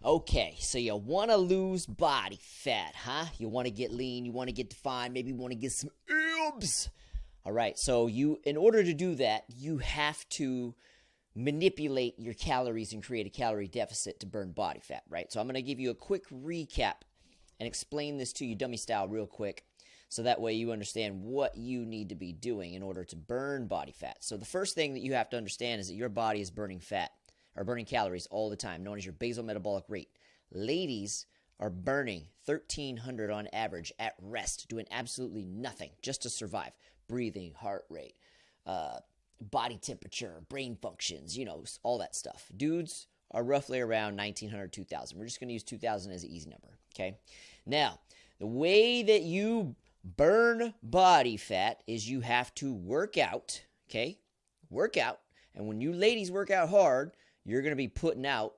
Okay, so you want to lose body fat, huh? You want to get lean, you want to get defined, maybe you want to get some abs. All right, so in order to do that, you have to manipulate your calories and create a calorie deficit to burn body fat, right? So I'm going to give you a quick recap and explain this to you dummy style real quick, so that way you understand what you need to be doing in order to burn body fat. So the first thing that you have to understand is that your body is burning fat or burning calories all the time, known as your basal metabolic rate. Ladies are burning 1,300 on average at rest, doing absolutely nothing just to survive. Breathing, heart rate, body temperature, brain functions, all that stuff. Dudes are roughly around 1,900, 2,000. We're just going to use 2,000 as an easy number, okay? Now, the way that you burn body fat is you have to work out, okay? Work out. And when you ladies work out hard, you're going to be putting out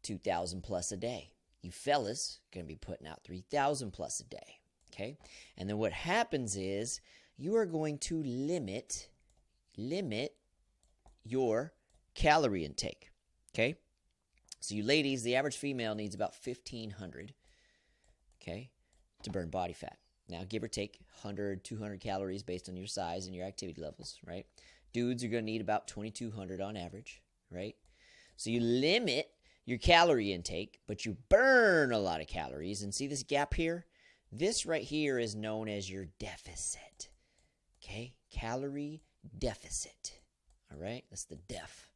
2,000 plus a day. You fellas going to be putting out 3,000 plus a day, okay? And then what happens is you are going to limit your calorie intake, okay? So you ladies, the average female needs about 1,500, okay, to burn body fat. Now, give or take 100, 200 calories based on your size and your activity levels, right? Dudes are going to need about 2,200 on average, right? So you limit your calorie intake, but you burn a lot of calories. And see this gap here? This right here is known as your deficit, okay? Calorie deficit, all right? That's the def,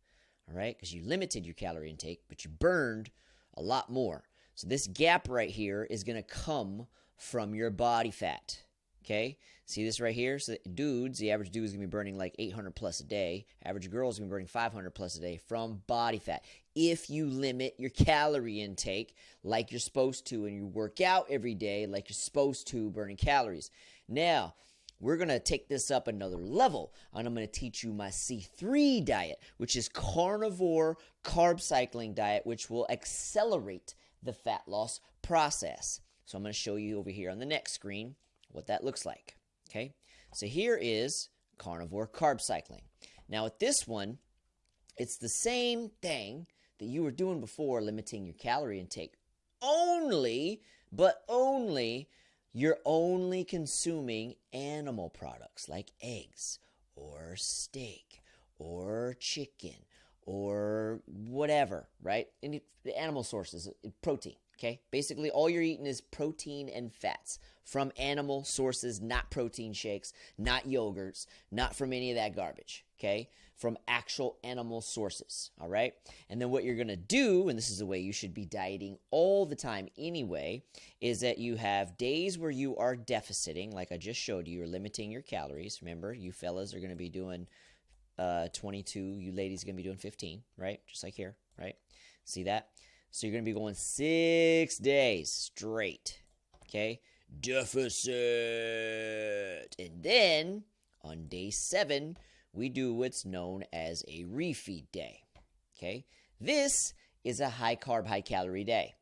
all right? Because you limited your calorie intake, but you burned a lot more. So this gap right here is going to come from your body fat, okay? See this right here? So dudes, the average dude is going to be burning like 800 plus a day. Average girl is going to be burning 500 plus a day from body fat. If you limit your calorie intake like you're supposed to and you work out every day like you're supposed to, burning calories. Now, we're going to take this up another level, and I'm going to teach you my C3 diet, which is carnivore carb cycling diet, which will accelerate the fat loss process. So I'm going to show you over here on the next screen what that looks like. Okay, so here is carnivore carb cycling. Now with this one, it's the same thing that you were doing before, limiting your calorie intake. You're only consuming animal products like eggs or steak or chicken or whatever, right? Any the animal sources, protein. Okay, basically all you're eating is protein and fats from animal sources, not protein shakes, not yogurts, not from any of that garbage, okay? From actual animal sources, all right? And then what you're going to do, and this is the way you should be dieting all the time anyway, is that you have days where you are deficiting, like I just showed you, you're limiting your calories. Remember, you fellas are going to be doing 22, you ladies are going to be doing 15, right? Just like here, right? See that? So you're going to be going 6 days straight, okay? Deficit. And then on day 7, we do what's known as a refeed day, okay? This is a high carb, high calorie day,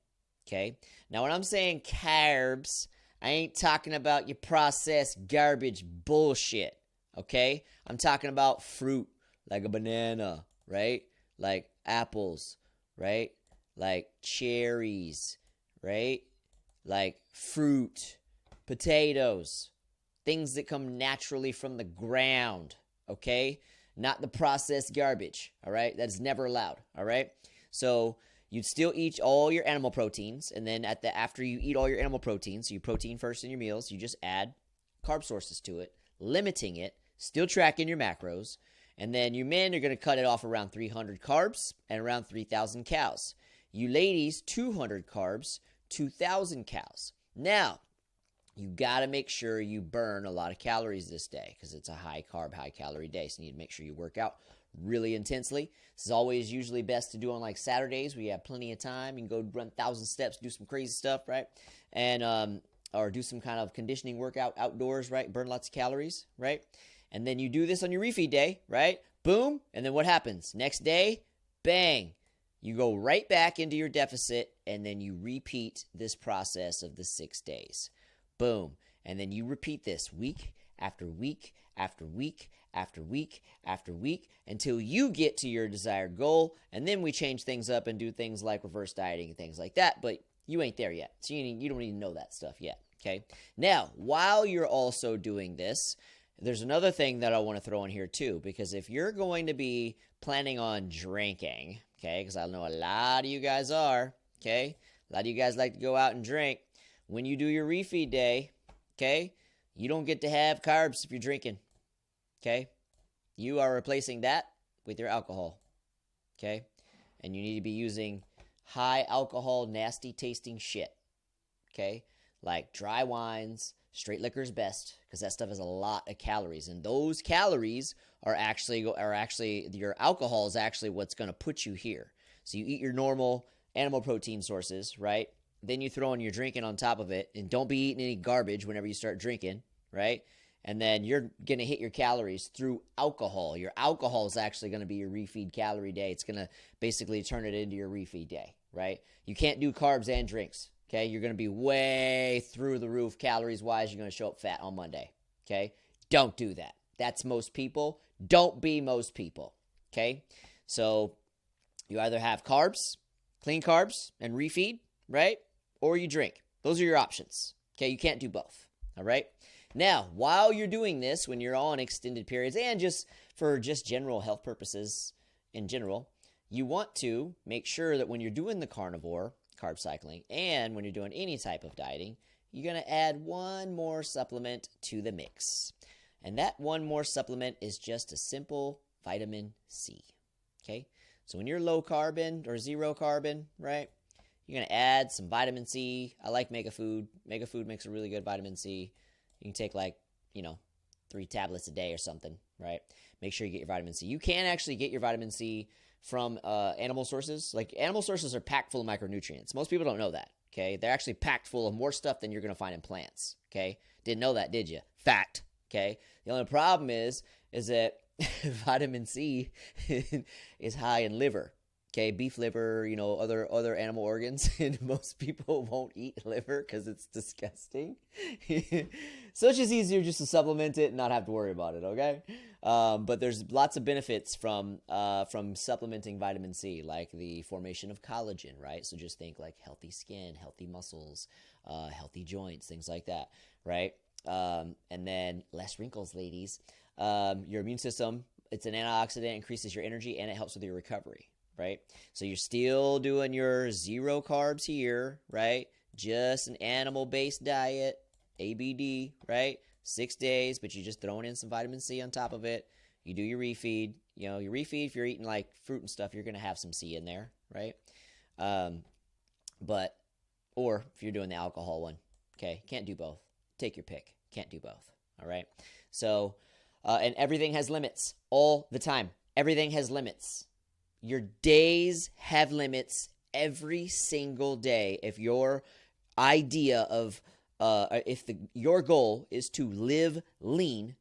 okay? Now when I'm saying carbs, I ain't talking about your processed garbage bullshit, okay? I'm talking about fruit, like a banana, right? Like apples, right? Like cherries, right? Like fruit, potatoes, things that come naturally from the ground, okay? Not the processed garbage, all right? That is never allowed, all right? So you'd still eat all your animal proteins, and then after you eat all your animal proteins, so you protein first in your meals, you just add carb sources to it, limiting it, still tracking your macros, and then you men are going to cut it off around 300 carbs and around 3,000 calories. You ladies, 200 carbs, 2,000 calories. Now, you got to make sure you burn a lot of calories this day because it's a high carb, high calorie day. So you need to make sure you work out really intensely. This is always usually best to do on like Saturdays where you have plenty of time. You can go run 1,000 steps, do some crazy stuff, right? And or do some kind of conditioning workout outdoors, right? Burn lots of calories, right? And then you do this on your refeed day, right? Boom. And then what happens? Next day, bang. You go right back into your deficit, and then you repeat this process of the 6 days. Boom. And then you repeat this week after week after week after week after week until you get to your desired goal. And then we change things up and do things like reverse dieting and things like that. But you ain't there yet. So you don't even know that stuff yet. Okay. Now, while you're also doing this, there's another thing that I want to throw in here too, because if you're going to be planning on drinking, okay, because I know a lot of you guys are, okay, a lot of you guys like to go out and drink. When you do your refeed day, okay, you don't get to have carbs if you're drinking, okay? You are replacing that with your alcohol, okay? And you need to be using high alcohol, nasty tasting shit, okay? Like dry wines, straight liquor is best because that stuff has a lot of calories. And those calories are actually your alcohol is actually what's going to put you here. So you eat your normal animal protein sources, right? Then you throw in your drinking on top of it, and don't be eating any garbage whenever you start drinking, right? And then you're going to hit your calories through alcohol. Your alcohol is actually going to be your refeed calorie day. It's going to basically turn it into your refeed day, right? You can't do carbs and drinks, okay? You're going to be way through the roof calories-wise. You're going to show up fat on Monday, okay? Don't do that. That's most people. Don't be most people, okay? So you either have carbs, clean carbs, and refeed, right? Or you drink. Those are your options. Okay, you can't do both. All right? Now, while you're doing this, when you're on extended periods and just for general health purposes in general, you want to make sure that when you're doing the carnivore, carb cycling, and when you're doing any type of dieting, you're going to add one more supplement to the mix. And that one more supplement is just a simple vitamin C. Okay? So when you're low carbon or zero carbon, right? You're going to add some vitamin C. I like Mega Food. Mega Food makes a really good vitamin C. You can take 3 tablets a day or something, right? Make sure you get your vitamin C. You can actually get your vitamin C from animal sources. Like animal sources are packed full of micronutrients. Most people don't know that, okay? They're actually packed full of more stuff than you're going to find in plants, okay? Didn't know that, did you? Fact, okay? The only problem is that vitamin C is high in liver. Okay, beef liver, other animal organs, and most people won't eat liver because it's disgusting. So it's just easier just to supplement it and not have to worry about it, okay? But there's lots of benefits from supplementing vitamin C, like the formation of collagen, right? So just think like healthy skin, healthy muscles, healthy joints, things like that, right? And then less wrinkles, ladies. Your immune system, it's an antioxidant, increases your energy, and it helps with your recovery. Right? So you're still doing your zero carbs here, right? Just an animal-based diet, ABD, right? 6 days, but you're just throwing in some vitamin C on top of it. You do your refeed. Your refeed, if you're eating like fruit and stuff, you're going to have some C in there, right? Or if you're doing the alcohol one, okay? Can't do both. Take your pick. Can't do both, all right? So, and everything has limits all the time. Everything has limits. Your days have limits every single day. If your idea of, your goal is to live lean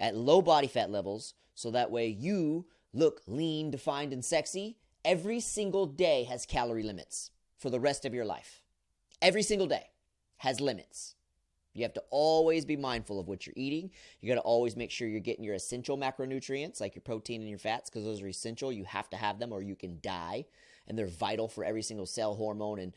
at low body fat levels, so that way you look lean, defined, and sexy, every single day has calorie limits for the rest of your life. Every single day has limits. You have to always be mindful of what you're eating. You got to always make sure you're getting your essential macronutrients, like your protein and your fats, because those are essential. You have to have them or you can die. And they're vital for every single cell, hormone, and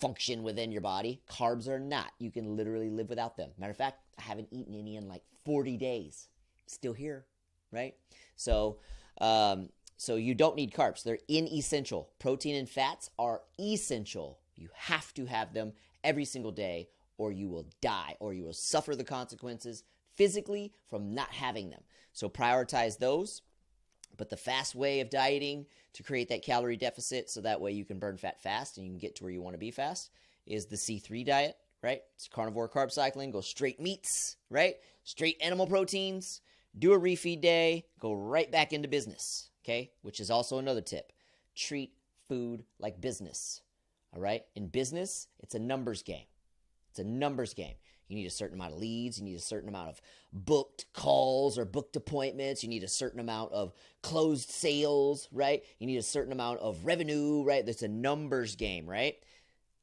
function within your body. Carbs are not. You can literally live without them. Matter of fact, I haven't eaten any in like 40 days. Still here, right? So you don't need carbs. They're inessential. Protein and fats are essential. You have to have them every single day, or you will die, or you will suffer the consequences physically from not having them. So prioritize those. But the fast way of dieting to create that calorie deficit so that way you can burn fat fast and you can get to where you want to be fast is the C3 diet, right? It's carnivore carb cycling. Go straight meats, right? Straight animal proteins. Do a refeed day. Go right back into business, okay? Which is also another tip. Treat food like business, all right? In business, it's a numbers game. It's a numbers game. You need a certain amount of leads. You need a certain amount of booked calls or booked appointments. You need a certain amount of closed sales, right? You need a certain amount of revenue, right? That's a numbers game, right?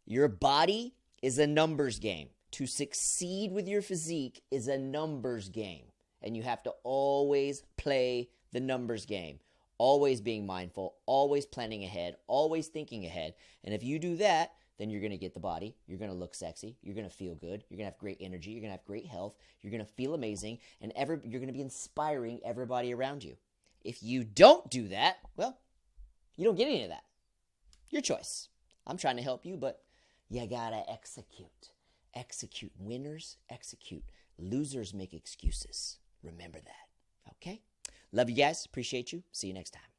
Your body is a numbers game. To succeed with your physique is a numbers game. and you have to always play the numbers game. Always being mindful, always planning ahead, always thinking ahead. And if you do that, then you're going to get the body, you're going to look sexy, you're going to feel good, you're going to have great energy, you're going to have great health, you're going to feel amazing, and you're going to be inspiring everybody around you. If you don't do that, well, you don't get any of that. Your choice. I'm trying to help you, but you got to execute. Execute. Winners execute. Losers make excuses. Remember that. Okay? Love you guys. Appreciate you. See you next time.